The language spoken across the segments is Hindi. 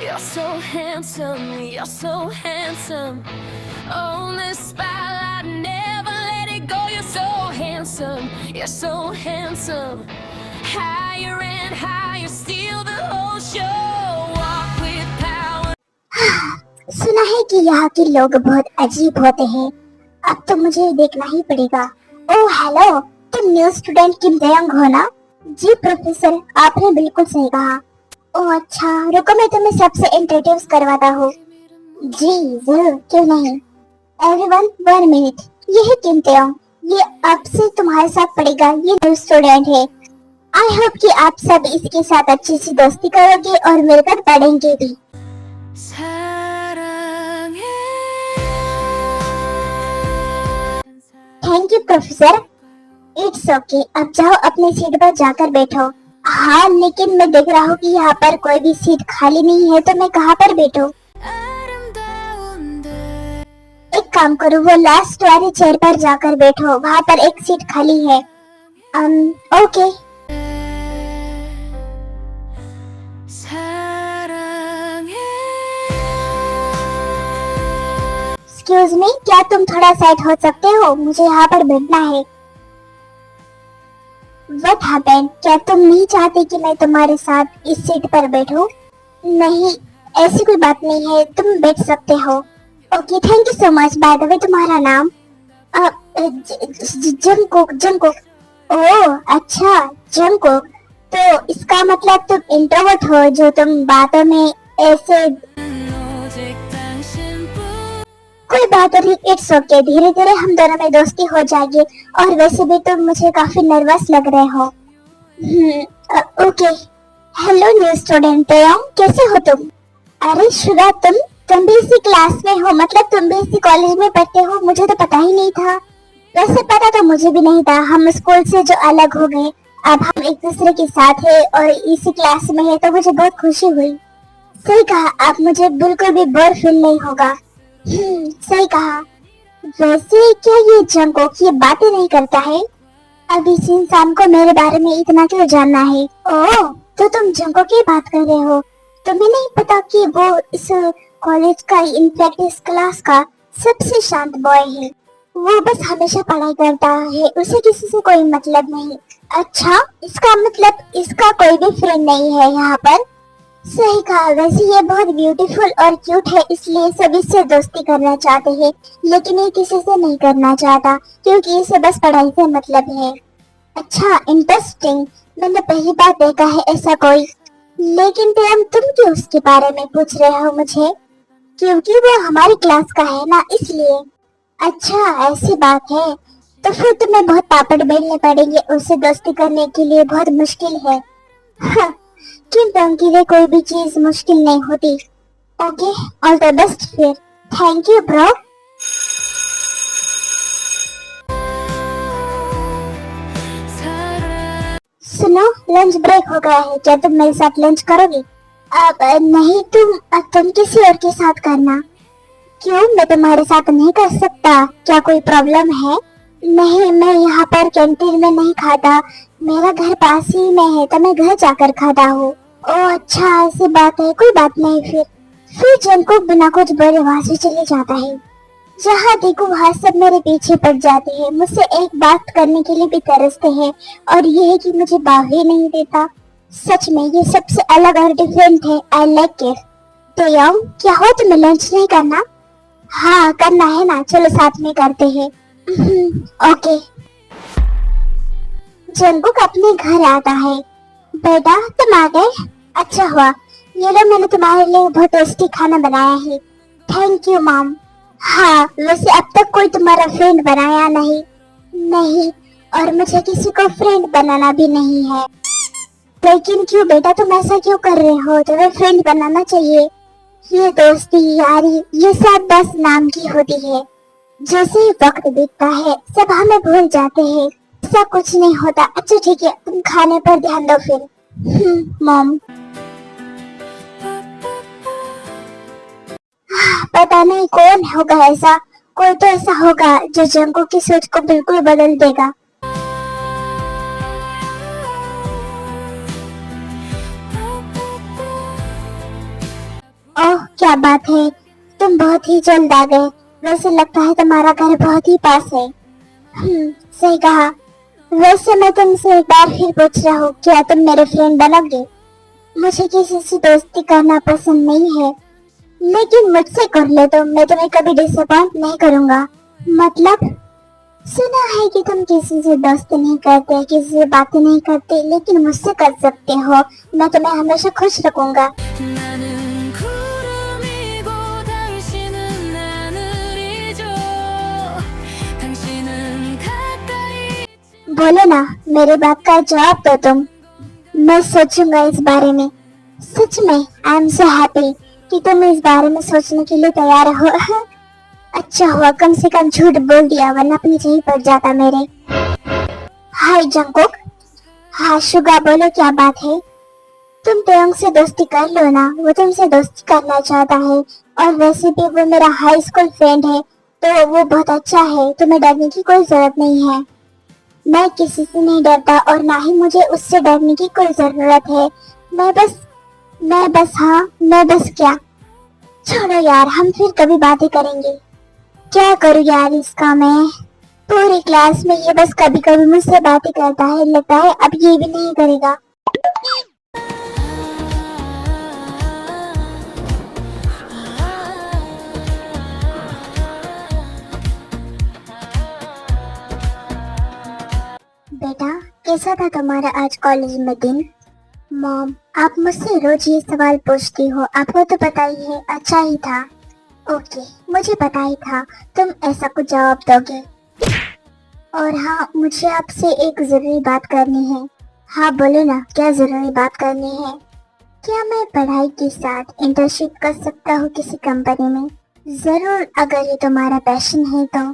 You're so handsome, you're so handsome. On this spotlight, never let it go. You're so handsome, you're so handsome. Higher and higher, steal the whole show. Walk with power. सुना है कि यहाँ के लोग बहुत अजीब होते हैं। अब तो मुझे देखना ही पड़ेगा। ओह हेलो, तुम न्यू स्टूडेंट किम दयंग हो ना? जी प्रोफेसर, आपने बिल्कुल सही कहा। ओह अच्छा, रुको मैं तुम्हें सबसे इंट्रोड्यूस करवाता हूँ। जी जरूर, क्यों नहीं। एवरीवन 1 मिनट, ये है किम दयंग। ये अब से तुम्हारे साथ पढ़ेगा। ये न्यू स्टूडेंट है। आई होप कि आप सब इसके साथ अच्छी सी दोस्ती करोगे और मिलकर पढ़ेंगे भी। Thank you professor. It's okay, अब जाओ अपनी सीट पर जाकर बैठो। हाँ, लेकिन मैं देख रहा हूँ कि यहाँ पर कोई भी सीट खाली नहीं है, तो मैं कहाँ पर बैठूं? एक काम करो, वो लास्ट वाली चेयर पर जाकर बैठो, वहाँ पर एक सीट खाली है। ओके। एक्सक्यूज मी, क्या तुम थोड़ा साइड हो सकते हो? मुझे यहाँ पर बैठना है। What happened? क्या तुम नहीं चाहते कि मैं तुम्हारे साथ इस सीट पर बैठूं? नहीं, ऐसी कोई बात नहीं है, तुम बैठ सकते हो। Okay, thank you so much. By the way, तुम्हारा नाम? जंगकुक। जंगकुक। ओह अच्छा, जंगकुक। तो इसका मतलब तुम इंट्रोवर्ट हो, जो तुम बातों में ऐसे। कोई बात नहीं, इट्स ओके। धीरे धीरे हम दोनों में दोस्ती हो जाएगी। और वैसे भी तुम मुझे काफी नर्वस लग रहे हो। Okay. Hello new student Doyang, कैसे हो तुम? अरे शुरा, तुम भी इसी क्लास में हो? मतलब तुम भी इसी कॉलेज में पढ़ते हो? मुझे तो पता ही नहीं था। वैसे पता तो मुझे भी नहीं था। हम स्कूल से जो अलग हो गए, अब हम एक दूसरे के साथ है और इसी क्लास में है, तो मुझे बहुत खुशी हुई। सही कहा, अब मुझे बिल्कुल भी बोर फील नहीं होगा। सही कहा। वैसे क्या ये जंगकुक ये बातें नहीं करता है? अब इस इंसान को मेरे बारे में इतना क्यों जानना है? ओह, तो तुम जंगकुक की बात कर रहे हो? तुम्हें नहीं पता कि वो इस कॉलेज का, इनफैक्ट इस क्लास का सबसे शांत बॉय है। वो बस हमेशा पढ़ाई करता है, उसे किसी से कोई मतलब नहीं। अच्छा, इसका मतलब इसका कोई भी फ्रेंड नहीं है यहाँ पर? सही कहा। वैसे ये बहुत ब्यूटीफुल और क्यूट है, इसलिए सभी से दोस्ती करना चाहते हैं, लेकिन ये किसी से नहीं करना चाहता क्योंकि इसे बस पढ़ाई से मतलब है। अच्छा, इंटरेस्टिंग। मैंने पहली बार देखा है ऐसा कोई। लेकिन तुम क्यों उसके बारे में पूछ रहे हो मुझे? क्योंकि वो हमारी क्लास का है ना, इसलिए। अच्छा, ऐसी बात है। तो फिर तुम्हें बहुत पापड़ बेलने पड़ेंगे उससे दोस्ती करने के लिए। बहुत मुश्किल है। हाँ, किंतु के लिए कोई भी चीज मुश्किल नहीं होती। ओके, ऑल द बेस्ट फिर। Thank you bro. सुनो, लंच ब्रेक हो गया है, क्या तुम मेरे साथ लंच करोगी? अब नहीं, तुम किसी और के साथ करना। क्यों, मैं तुम्हारे साथ नहीं कर सकता? क्या कोई प्रॉब्लम है? नहीं, मैं यहाँ पर कैंटीन में नहीं खाता। मेरा घर पास ही में है, तो मैं घर जाकर खाता हूँ। ओह अच्छा, ऐसी बात है। कोई बात नहीं फिर जंगकुक बिना कुछ बोले वहाँ से चले जाता है। जहाँ देखो वहाँ सब मेरे पीछे पड़ जाते हैं, मुझसे एक बात करने के लिए भी तरसते हैं, और ये है कि मुझे बाव ही नहीं देता। सच में ये सबसे अलग और डिफरेंट है। I like it. दयंग, क्या हो, तुम्हें लंच नहीं करना? हाँ करना है ना, चलो साथ में करते हैं। ओके। जंगकुक अपने घर आता है। बेटा तुम आ गए, अच्छा हुआ। ये लो, मैंने तुम्हारे लिए बहुत टेस्टी खाना बनाया है। Thank you mom. हाँ, वैसे अब तक कोई तुम्हारा फ्रेंड बनाया नहीं। नहीं, और मुझे किसी को फ्रेंड बनाना भी नहीं है। लेकिन क्यों बेटा, तुम ऐसा क्यों कर रहे हो? तुम्हें फ्रेंड बनाना चाहिए। ये दोस्ती यारी ये सब बस नाम की होती है। जैसे ही वक्त बीतता है सब हमें भूल जाते हैं। ऐसा कुछ नहीं होता। अच्छा ठीक है, तुम खाने पर ध्यान दो फिर। मॉम। पता नहीं कौन होगा ऐसा। कोई तो ऐसा होगा जो जंगकुक की सोच को बिल्कुल बदल देगा। क्या बात है, तुम बहुत ही जल्द आ गए। वैसे लगता है तुम्हारा घर बहुत ही पास है। सही कहा। वैसे मैं तुमसे एक बार फिर पूछ रहा हूँ, क्या तुम मेरे फ्रेंड बनोगे? मुझे किसी से दोस्ती करना पसंद नहीं है, लेकिन मुझसे कर ले तो मैं तुम्हें कभी डिसअपॉइंट नहीं करूँगा। मतलब? सुना है कि तुम किसी से दोस्ती नहीं करते, किसी से बातें नहीं करते, लेकिन मुझसे कर सकते हो। मैं तुम्हें हमेशा खुश रखूंगा। 나는 구름이고 당신은 하늘이죠. 당신은 가까이 बोलो ना, मेरे बात का जवाब दो तुम। मैं सोचूंगा इस बारे में। सच में आई एम सो हैप्पी कि तुम इस बारे में सोचने के लिए तैयार हो। अच्छा हुआ कम से कम झूठ बोल दिया, वरना पीछे ही पड़ जाता मेरे। हाय जंकुक। हाँ शुगा, बोलो क्या बात है? तुम तेयंग से दोस्ती कर लो ना, वो तुमसे दोस्ती करना चाहता है। और वैसे भी वो मेरा हाई स्कूल फ्रेंड है, तो वो बहुत अच्छा है। तुम्हें डरने की कोई जरूरत नहीं है। मैं किसी से नहीं डरता और ना ही मुझे उससे डरने की कोई जरूरत है। मैं बस क्या। छोड़ो यार, हम फिर कभी बातें करेंगे। क्या करूँ यार इसका मैं। पूरी क्लास में ये बस कभी कभी मुझसे बातें करता है, लगता है अब ये भी नहीं करेगा। बेटा, कैसा था तुम्हारा आज कॉलेज में दिन? मॉम, आप मुझसे रोज ये सवाल पूछती हो, आपको तो पता ही है। अच्छा ही था। ओके, मुझे पता ही था तुम ऐसा कुछ जवाब दोगे। और हाँ, मुझे आपसे एक जरूरी बात करनी है। हाँ बोलो ना, क्या जरूरी बात करनी है? क्या मैं पढ़ाई के साथ इंटर्नशिप कर सकता हूँ किसी कंपनी में? जरूर, अगर ये तुम्हारा पैशन है तो।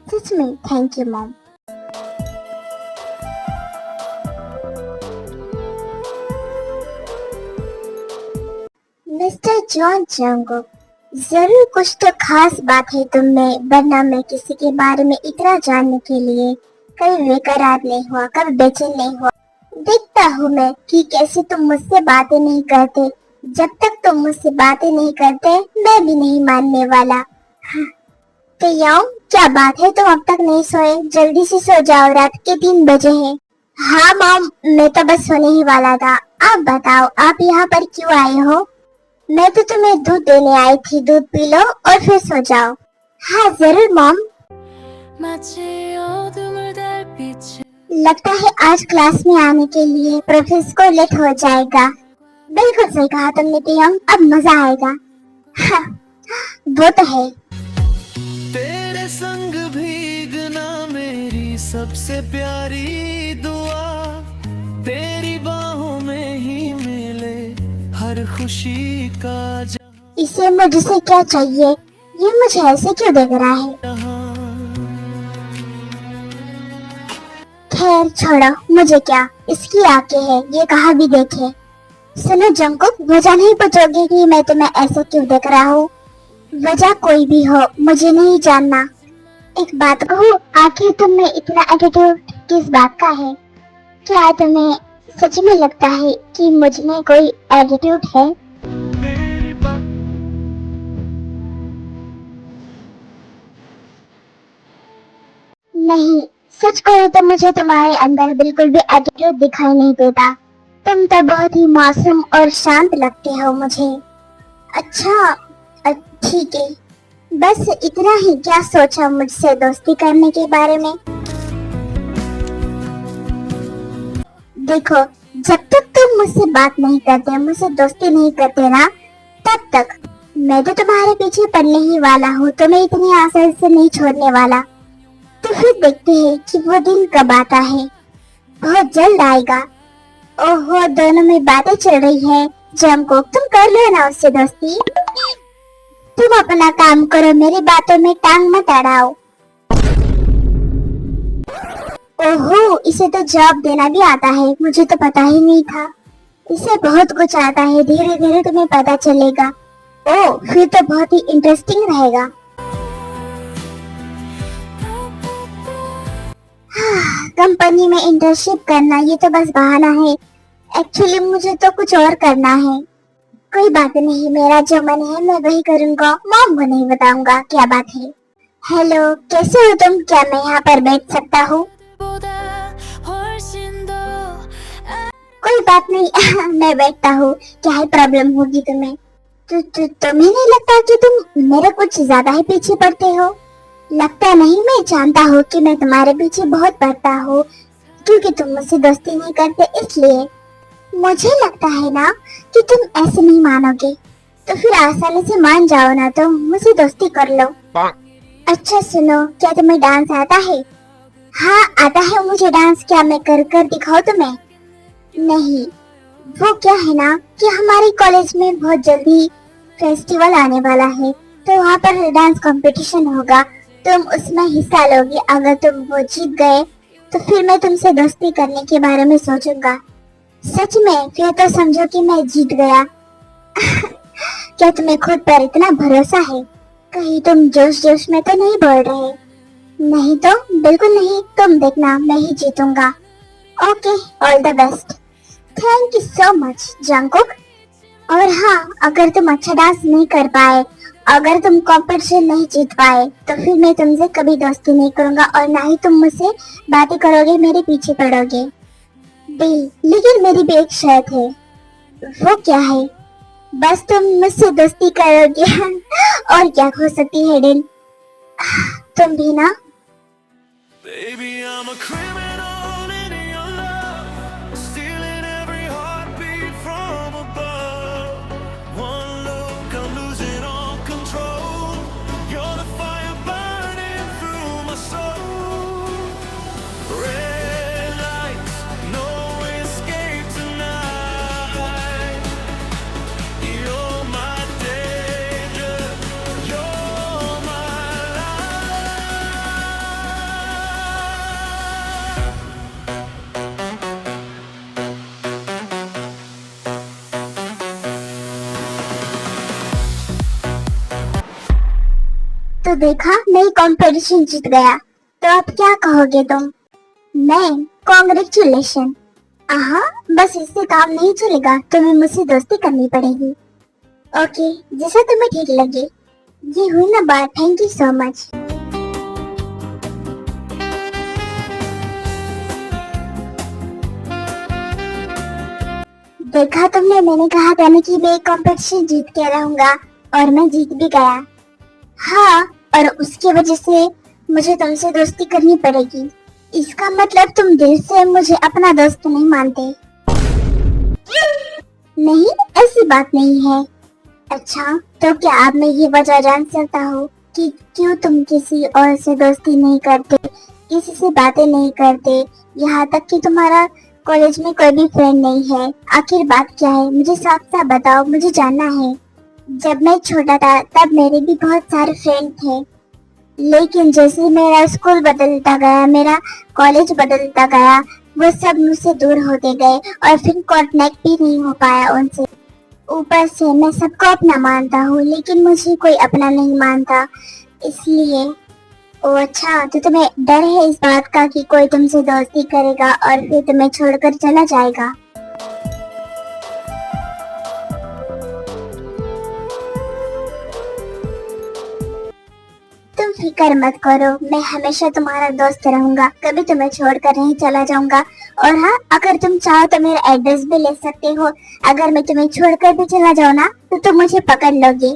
सच में thank you mom. Mister John Jungkook, जरूर कुछ तो खास बात है तुम में, वरना मैं किसी के बारे में इतना जानने के लिए कभी बेकरार नहीं हुआ, कभी बेचैन नहीं हुआ। देखता हूँ मैं कि कैसे तुम मुझसे बातें नहीं करते। जब तक तुम मुझसे बातें नहीं करते, मैं भी नहीं मानने वाला। हाँ, तो याओ, क्या बात है, तुम अब तक नहीं सोए? जल्दी से सो जाओ, रात के 3 बजे हैं। हाँ मॉम, मैं तो बस सोने ही वाला था। आप बताओ, आप यहाँ पर क्यों आए हो? मैं तो तुम्हें दूध देने आई थी, दूध पी लो और फिर सो जाओ। हाँ जरूर मॉम। 마치 어둠을 달빛에 लगता है आज क्लास में आने के लिए प्रोफेसर को लेट हो जाएगा। बिल्कुल सही कहा तुमने तेयंग, अब मजा आएगा। हाँ, वो तो है। तेरे संग भीगना मेरी सबसे प्यारी दुआ, तेरी बाहों में ही मिले हर खुशी का इसे मुझसे क्या चाहिए? ये मुझे ऐसे क्यों देख रहा है? जहां। खैर छोड़ो, मुझे क्या, इसकी आंखें है, ये कहा भी देखे। सुनो जंकुक, वजह नहीं पूछोगे कि मैं तुम्हें ऐसे क्यों देख रहा हूँ? वजह कोई भी हो, मुझे नहीं जानना। एक बात कहूँ, आखिर तुम में इतना एटीट्यूड किस बात का है? क्या तुम्हें सच में लगता है कि मुझ में कोई एटीट्यूड है? नहीं, सच कहो तो मुझे तुम्हारे अंदर बिल्कुल भी एटीट्यूड दिखाई नहीं देता। तुम तो बहुत ही मासूम और शांत लगते हो मुझे। अच्छा, ठीक है। बस इतना ही क्या सोचा मुझसे दोस्ती करने के बारे में? देखो, जब तक तुम मुझसे बात नहीं करते, मुझसे दोस्ती नहीं करते ना, तब तक मैं तो तुम्हारे पीछे पड़ने ही वाला हूँ। तुम्हें इतनी आसानी से नहीं छोड़ने वाला। तो फिर देखते हैं कि वो दिन कब आता है। बहुत जल्द आएगा। ओहो, दोनों में बातें चल रही है। जंकुक, तुम कर लो ना उससे दोस्ती। तुम अपना काम करो, मेरी बातों में टांग मत अड़ाओ। ओहो, इसे तो जवाब देना भी आता है, मुझे तो पता ही नहीं था। इसे बहुत कुछ आता है, धीरे धीरे तुम्हें पता चलेगा। ओह, फिर तो बहुत ही इंटरेस्टिंग रहेगा। कंपनी में इंटर्नशिप करना ये तो बस बहाना है। एक्चुअली मुझे तो कुछ और करना है। कोई बात नहीं, मेरा जो मन है मैं वही करूँगा, मॉम को नहीं बताऊंगा क्या बात है। हेलो, कैसे हो तुम? क्या मैं यहाँ पर बैठ सकता हूँ? कोई बात नहीं मैं बैठता हूँ। क्या है प्रॉब्लम होगी तुम्हें? तुम्हें नहीं लगता कि तुम मेरे कुछ ज्यादा ही पीछे पड़ते हो? लगता नहीं, मैं जानता हूँ कि मैं तुम्हारे पीछे बहुत पड़ता हूँ क्योंकि तुम मुझसे दोस्ती नहीं करते इसलिए। मुझे लगता है ना कि तुम ऐसे नहीं मानोगे, तो फिर आसानी से मान जाओ ना, तो मुझसे दोस्ती कर लो। अच्छा सुनो, क्या तुम्हें डांस आता है? हाँ आता है मुझे डांस। क्या मैं कर कर दिखाऊं तुम्हें? नहीं, वो क्या है ना कि हमारे कॉलेज में बहुत जल्दी फेस्टिवल आने वाला है, तो वहाँ पर डांस कंपटीशन होगा। तुम उसमें हिस्सा लोगे। अगर तुम वो जीत गए तो फिर मैं तुमसे दोस्ती करने के बारे में सोचूंगा। सच में? फिर तो समझो कि मैं जीत गया। क्या तुम्हें खुद पर इतना भरोसा है? कहीं तुम जोश जोश में तो नहीं बोल रहे? नहीं तो बिल्कुल नहीं, तुम देखना मैं ही जीतूंगा। Okay, all the best. Thank you so much Jungkook. और हाँ, अगर तुम अच्छा डांस नहीं कर पाए, अगर तुम कंपटीशन नहीं जीत पाए, तो फिर मैं तुमसे कभी दोस्ती नहीं करूंगा और ना ही तुम मुझसे बातें करोगे, मेरे पीछे पड़ोगे। लेकिन मेरी भी एक शर्त है। वो क्या है? बस तुम मुझसे दोस्ती करोगे और क्या हो सकती है दिल, तुम भी ना। Baby, I'm a criminal in your love, stealing every heartbeat from above. One look, I'm losing all control. You're the fire burning through my soul. Red lights, no escape tonight. You're my danger, you're my life. तो देखा, मैं कंपटीशन जीत गया, तो अब क्या कहोगे तुम? मैं कॉन्ग्रेचुलेशन। आहा, बस इससे काम नहीं चलेगा, तुम्हें मुझसे दोस्ती करनी पड़ेगी। ओके, जैसा तुम्हें ठीक लगे। ये हुई ना बात। Thank you so much. देखा तुमने, मैंने कहा था ना कि मैं कंपटीशन जीत के रहूंगा, और मैं जीत भी गया। हाँ, और उसकी वजह से मुझे तुमसे दोस्ती करनी पड़ेगी। इसका मतलब तुम दिल से मुझे अपना दोस्त नहीं मानते? नहीं, ऐसी बात नहीं है। अच्छा, तो क्या अब मैं ये वजह जान सकता हूँ कि क्यों तुम किसी और से दोस्ती नहीं करते, किसी से बातें नहीं करते, यहाँ तक कि तुम्हारा कॉलेज में कोई भी फ्रेंड नहीं है? आखिर बात क्या है? मुझे साफ साफ बताओ, मुझे जानना है। जब मैं छोटा था तब मेरे भी बहुत सारे फ्रेंड थे, लेकिन जैसे मेरा स्कूल बदलता गया, मेरा कॉलेज बदलता गया, वो सब मुझसे दूर होते गए और फिर कॉन्टेक्ट भी नहीं हो पाया उनसे। ऊपर से मैं सबको अपना मानता हूँ, लेकिन मुझे कोई अपना नहीं मानता, इसलिए। ओ अच्छा, तो तुम्हें डर है इस बात का कि कोई तुमसे दोस्ती करेगा और फिर तुम्हें छोड़कर चला जाएगा? तुम फिक्र मत करो, मैं हमेशा तुम्हारा दोस्त रहूंगा, कभी तुम्हें छोड़कर नहीं चला जाऊंगा। और हाँ, अगर तुम चाहो तो मेरा एड्रेस भी ले सकते हो। अगर मैं तुम्हें छोड़कर भी चला जाऊँ ना, तो तुम मुझे पकड़ लोगे।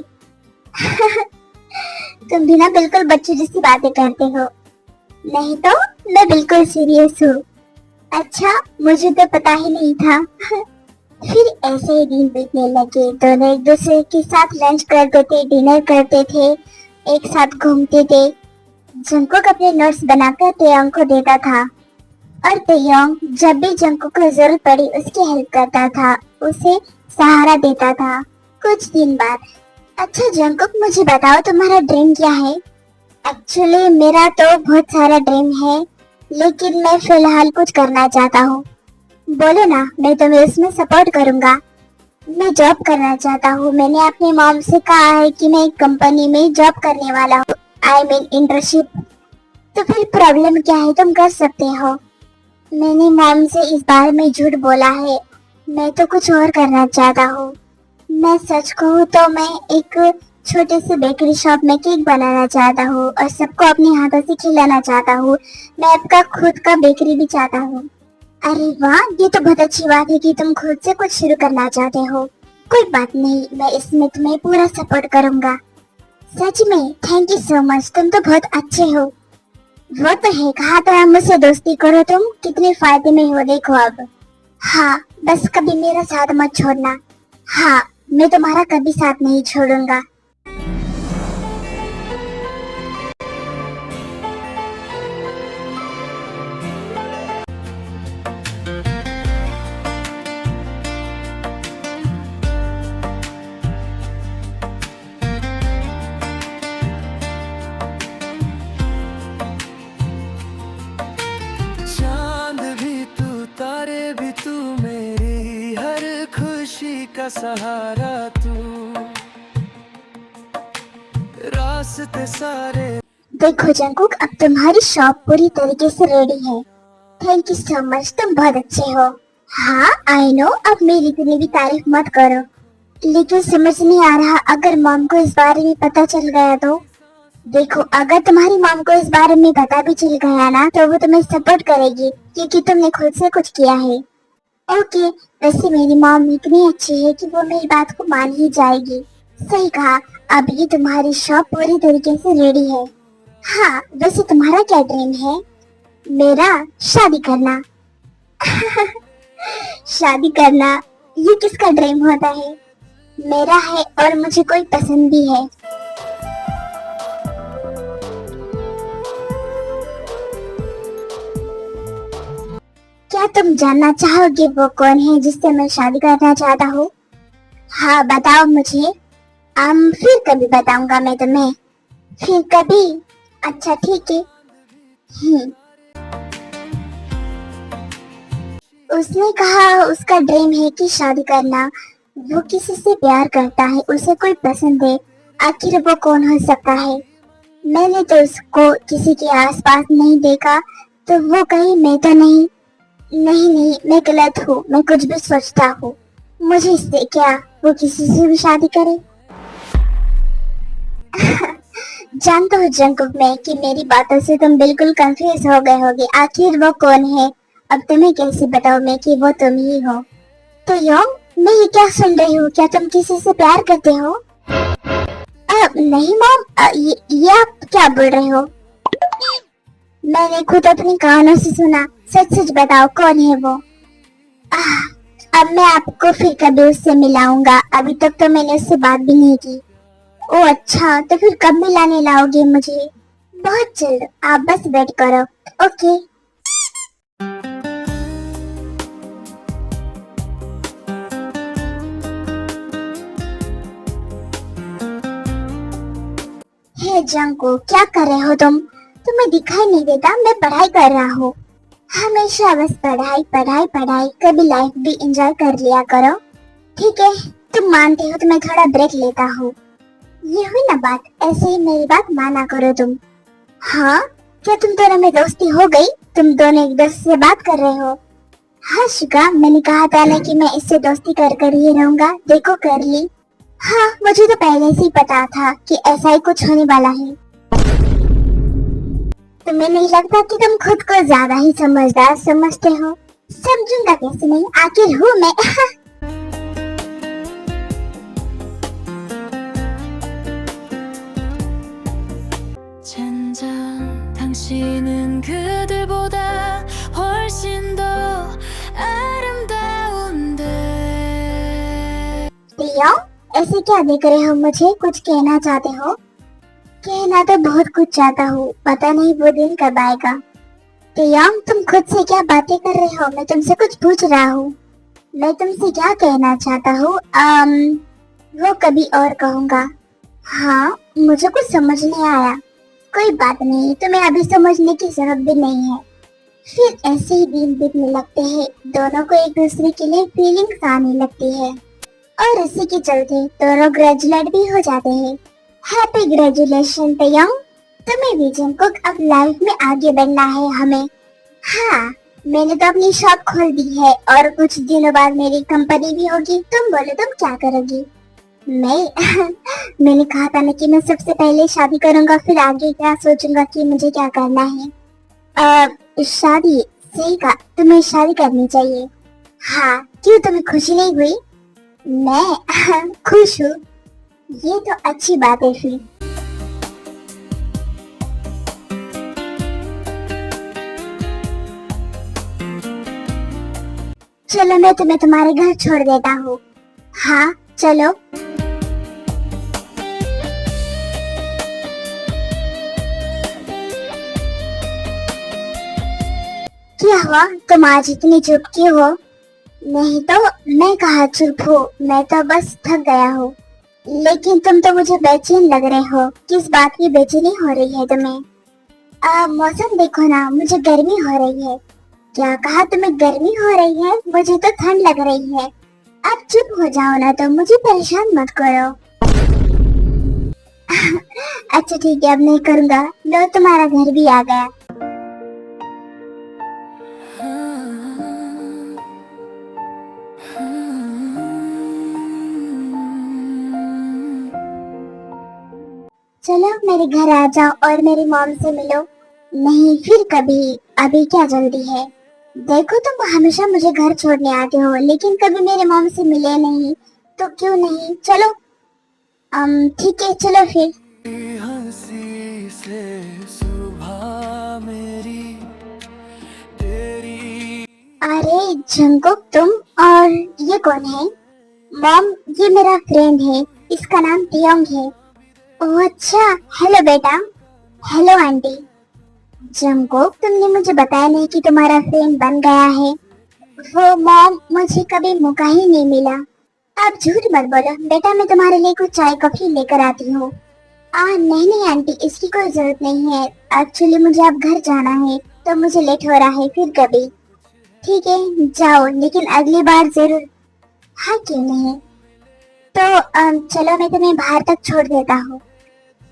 तुम भी ना बिल्कुल बच्चे जैसी बातें करते हो। नहीं तो मैं बिल्कुल सीरियस हूँ। अच्छा, मुझे तो पता ही नहीं था। फिर ऐसे ही दिन बीतने लगे, दोनों एक दूसरे के साथ लंच करते थे, डिनर करते थे, एक साथ घूमते थे। जंकुक अपने नोट्स बनाकर तेयोंग को देता था और तेयोंग जब भी जंकुक को जरूरत पड़ी उसकी हेल्प करता था, उसे सहारा देता था। कुछ दिन बाद, अच्छा जंकुक, मुझे बताओ तुम्हारा ड्रीम क्या है? एक्चुअली मेरा तो बहुत सारा ड्रीम है, लेकिन मैं फिलहाल कुछ करना चाहता हूँ। बोलो ना, मैं तुम्हें इसमें सपोर्ट करूँगा। मैं जॉब करना चाहता हूँ। मैंने अपनी मॉम से कहा है कि मैं एक कंपनी में जॉब करने वाला हूँ, आई मीन इंटर्नशिप। तो फिर प्रॉब्लम क्या है, तुम कर सकते हो। मैंने मॉम से इस बारे में झूठ बोला है, मैं तो कुछ और करना चाहता हूँ। मैं सच कहूँ तो मैं एक छोटे से बेकरी शॉप में केक बनाना चाहता हूँ और सबको अपने हाथों से खिलाना चाहता हूँ। मैं आपका खुद का बेकरी भी चाहता हूँ। अरे वाह, ये तो बहुत अच्छी बात है कि तुम खुद से कुछ शुरू करना चाहते हो। कोई बात नहीं, मैं इसमें तुम्हें पूरा सपोर्ट करूँगा। सच में थैंक यू सो मच, तुम तो बहुत अच्छे हो। वो तो है, कहा था मुझसे दोस्ती करो, तुम कितने फायदे में हो देखो अब। हाँ, बस कभी मेरा साथ मत छोड़ना। हाँ, मैं तुम्हारा कभी साथ नहीं छोड़ूंगा। चांद भी तू, तारे भी तू, मेरी हर खुशी का सहारा तू, रास्ते सारे। देखो जंकुक, अब तुम्हारी शॉप पूरी तरीके से रेडी है। थैंक यू सो मच, तुम बहुत अच्छे हो। हाँ आई नो, अब मेरी इतनी भी तारीफ मत करो। लेकिन समझ नहीं आ रहा, अगर मॉम को इस बारे में पता चल गया तो। देखो, अगर तुम्हारी मॉम को इस बारे में पता भी चल गया ना, तो वो तुम्हें सपोर्ट करेगी क्योंकि तुमने खुद से कुछ किया है। ओके, वैसे मेरी मॉम इतनी अच्छी है कि वो मेरी बात को मान ही जाएगी। सही कहा, अब ये तुम्हारी शॉप पूरी तरीके से रेडी है। हाँ, वैसे तुम्हारा क्या ड्रीम है? मेरा शादी करना। शादी करना, ये किसका ड्रीम होता है? मेरा है, और मुझे कोई पसंद भी है। क्या तुम जानना चाहोगे वो कौन है जिससे मैं शादी करना चाहता हूँ? हाँ बताओ मुझे। फिर कभी बताऊंगा मैं तुम्हें। फिर कभी? अच्छा ठीक है। उसने कहा उसका ड्रीम है कि शादी करना। वो किसी से प्यार करता है, उसे कोई पसंद है। आखिर वो कौन हो सकता है? मैंने तो उसको किसी के आसपास नहीं देखा, तो वो कहीं मैं तो नहीं। नहीं, मैं गलत हूँ, मैं कुछ भी सोचता हूँ। मुझे इससे क्या, वो किसी से भी शादी करे। जानता हूँ जंकुक मैं कि मेरी बातों से तुम बिल्कुल कंफ्यूज हो गए होगे। आखिर वो कौन है? अब तुम्हें कैसे बताऊँ मैं कि वो तुम ही हो? तो योंग, मैं ये क्या सुन रही हूँ? क्या तुम किसी से प्यार करते हो? नहीं मॉम, ये आप क्या बोल रहे हो? मैंने खुद अपने कानों से सुना। सच सच बताओ, कौन है वो? अब मैं आपको फिर कभी उससे मिलाऊंगा। अभी तक तो मैंने उससे बात भी नहीं की। ओ अच्छा, तो फिर कब मिलाने लाओगे मुझे? बहुत जल्द, आप बस वेट करो। ओके। हे जंको, क्या कर रहे हो तुम? तुम्हें दिखाई नहीं देता मैं पढ़ाई कर रहा हूँ। हमेशा बस पढ़ाई पढ़ाई पढ़ाई, कभी लाइफ भी एंजॉय कर लिया करो। ठीक है, तुम मानते हो तो मैं थोड़ा ब्रेक लेता हूँ। ये हुई ना बात, ऐसे ही मेरी बात माना करो तुम। हाँ, क्या तुम दोनों में दोस्ती हो गई? तुम दोनों एक दूसरे से बात कर रहे हो? हाँ शिका, मैंने कहा था ना कि मैं इससे दोस्ती कर कर ही रहूंगा। देखो कर ली। हाँ, मुझे तो पहले से ही पता था कि ऐसा ही कुछ होने वाला है। तुम्हें नहीं लगता कि तुम खुद को ज्यादा ही समझदार समझते हो? समझूंगा कैसे नहीं, आखिर हूँ मैं। 젠장 당신은 그들보다 훨씬 더 आरामदा운데। प्रिया, ऐसे क्या देख रहे हो मुझे? कुछ कहना चाहते हो? कहना तो बहुत कुछ चाहता हूँ, पता नहीं वो दिन कब आएगा। प्रिया, तुम खुद से क्या बातें कर रहे हो? मैं तुमसे कुछ पूछ रहा हूँ। मैं तुमसे क्या कहना चाहता हूँ, वो कभी और कहूँगा। हाँ, मुझे कुछ समझ नहीं आया। कोई बात नहीं, तुम्हें अभी समझने की जरूरत भी नहीं है। फिर ऐसे ही दिन बीतने लगते हैं, दोनों को एक दूसरे के लिए फीलिंग्स आने लगती है और इसी के चलते दोनों ग्रेजुएट भी हो जाते हैं। हैप्पी ग्रेजुलेशन तयंग, तुम्हें भी जंकुक अब लाइफ में आगे बढ़ना है हमें। हाँ, मैंने तो अपनी शॉप खोल दी है और कुछ दिनों बाद मेरी कंपनी भी होगी। तुम बोलो तुम क्या करोगी? मैं मैंने कहा था ना कि मैं सबसे पहले शादी करूंगा, फिर आगे क्या सोचूंगा कि मुझे क्या करना है। शादी, सही कहा, तुम्हें शादी करनी चाहिए। हाँ, क्यों तुम्हें खुशी नहीं हुई? मैं खुश हूँ। ये तो अच्छी बात है फिर। चलो मैं तुम्हें तुम्हारे घर छोड़ देता हूँ। हाँ चलो। क्या हुआ, तुम आज इतनी चुप क्यों हो? नहीं तो मैं कहाँ चुप हूँ, मैं तो बस थक गया हूँ। लेकिन तुम तो मुझे बेचैन लग रहे हो, किस बात की बेचैनी हो रही है तुम्हें? मौसम देखो ना, मुझे गर्मी हो रही है। क्या कहा, तुम्हें गर्मी हो रही है? मुझे तो ठंड लग रही है। अब चुप हो जाओ ना, तो मुझे परेशान मत करो। अच्छा ठीक है, अब नहीं करूँगा। लो, तुम्हारा घर भी आ गया। चलो मेरे घर आ जाओ और मेरी मॉम से मिलो। नहीं, फिर कभी, अभी क्या जल्दी है? देखो, तुम हमेशा मुझे घर छोड़ने आते हो, लेकिन कभी मेरे मॉम से मिले नहीं, तो क्यों नहीं? चलो, ठीक है, चलो फिर। हंसी से सुबह मेरी तेरी। अरे जंकुक, तुम? और ये कौन है? मॉम, ये मेरा फ्रेंड है, इसका नाम टियोंग है। ओह अच्छा, हेलो बेटा। Hello aunty. जंकुक, तुमने मुझे बताया नहीं कि तुम्हारा फ्रेंड बन गया है। वो मॉम, मुझे कभी मौका ही नहीं मिला। आप झूठ मत बोलो बेटा, मैं तुम्हारे लिए कुछ चाय कॉफी लेकर आती हूँ। नहीं नहीं आंटी, इसकी कोई जरूरत नहीं है। एक्चुअली मुझे अब घर जाना है, तो मुझे लेट हो रहा है, फिर कभी। ठीक है, जाओ, लेकिन अगली बार जरूर। हाँ क्यों नहीं। तो चलो मैं तुम्हें बाहर तक छोड़ देता हूँ।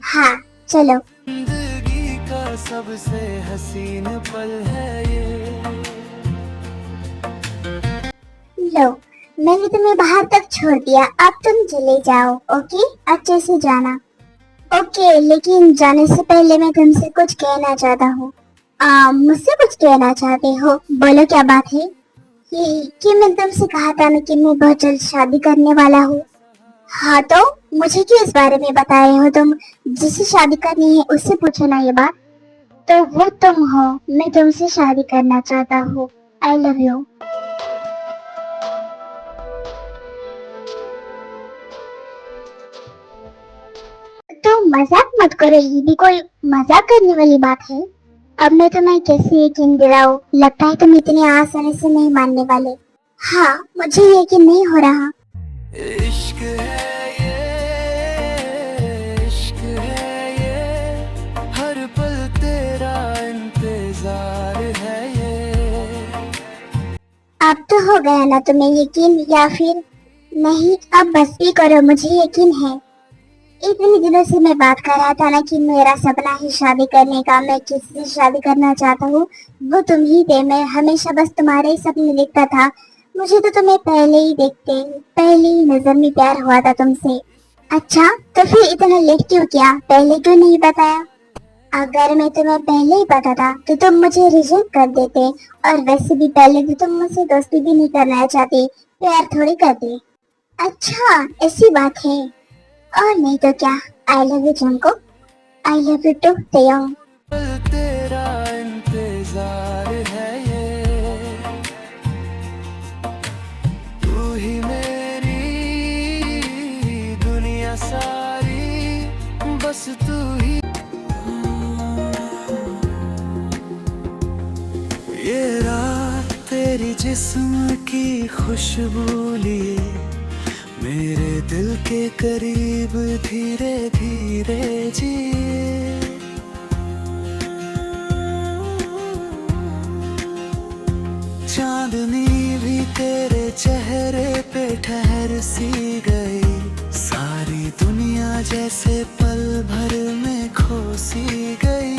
हाँ चलो। जिंदगी का सबसे हसीन पल है ये। लो, मैंने तुम्हें बाहर तक छोड़ दिया, अब तुम चले जाओ। ओके, अच्छे से जाना। ओके, लेकिन जाने से पहले मैं तुमसे कुछ कहना चाहता हूँ। मुझसे कुछ कहना चाहते हो? बोलो, क्या बात है? कि मैं तुमसे कहा था ना कि मैं बहुत जल्द शादी करने वाला हूँ। हाँ तो मुझे क्यों इस बारे में बता रहे हो तुम? जिससे शादी करनी है उससे पूछो ना ये बात। तो वो तुम हो, मैं तुमसे शादी करना चाहता हूँ। आई लव यू। तो मजाक मत करो, ये भी कोई मजाक करने वाली बात है? अब मैं तुम्हें कैसे यकीन दिलाऊं? लगता है तुम इतनी आसानी से नहीं मानने वाले। हाँ, मुझे यकीन नहीं हो रहा। इश्क है ये, इश्क है ये, हर पल तेरा इंतजार है ये। अब तो हो गया ना तुम्हें यकीन, या फिर नहीं? अब बस भी करो, मुझे यकीन है। इतने दिनों से मैं बात कर रहा था ना कि मेरा सपना है शादी करने का, मैं किससे शादी करना चाहता हूँ, वो तुम ही थे। मैं हमेशा बस तुम्हारे ही सपने देखता था। मुझे तो तुम्हें पहले ही नजर में प्यार हुआ था तुमसे। अच्छा, तो फिर इतना लेट क्यों किया? पहले क्यों नहीं बताया? अगर मैं तुम्हें पहले ही पता था तो तुम मुझे रिजेक्ट कर देते, और वैसे भी पहले तो तुम मुझसे दोस्ती भी नहीं करना चाहते, प्यार थोड़ी करते। अच्छा, ऐसी बात है। और नहीं तो क्या। I love you Jungkook. I love you too Taehyung. पल तेरा इंतजार है ये, तू ही मेरी दुनिया सारी, बस तू ही। ये रात तेरी जिस्म की खुशबू लिए, मेरे दिल के करीब धीरे धीरे जिए। चांदनी भी तेरे चेहरे पे ठहर सी गई, सारी दुनिया जैसे पल भर में खो सी गई।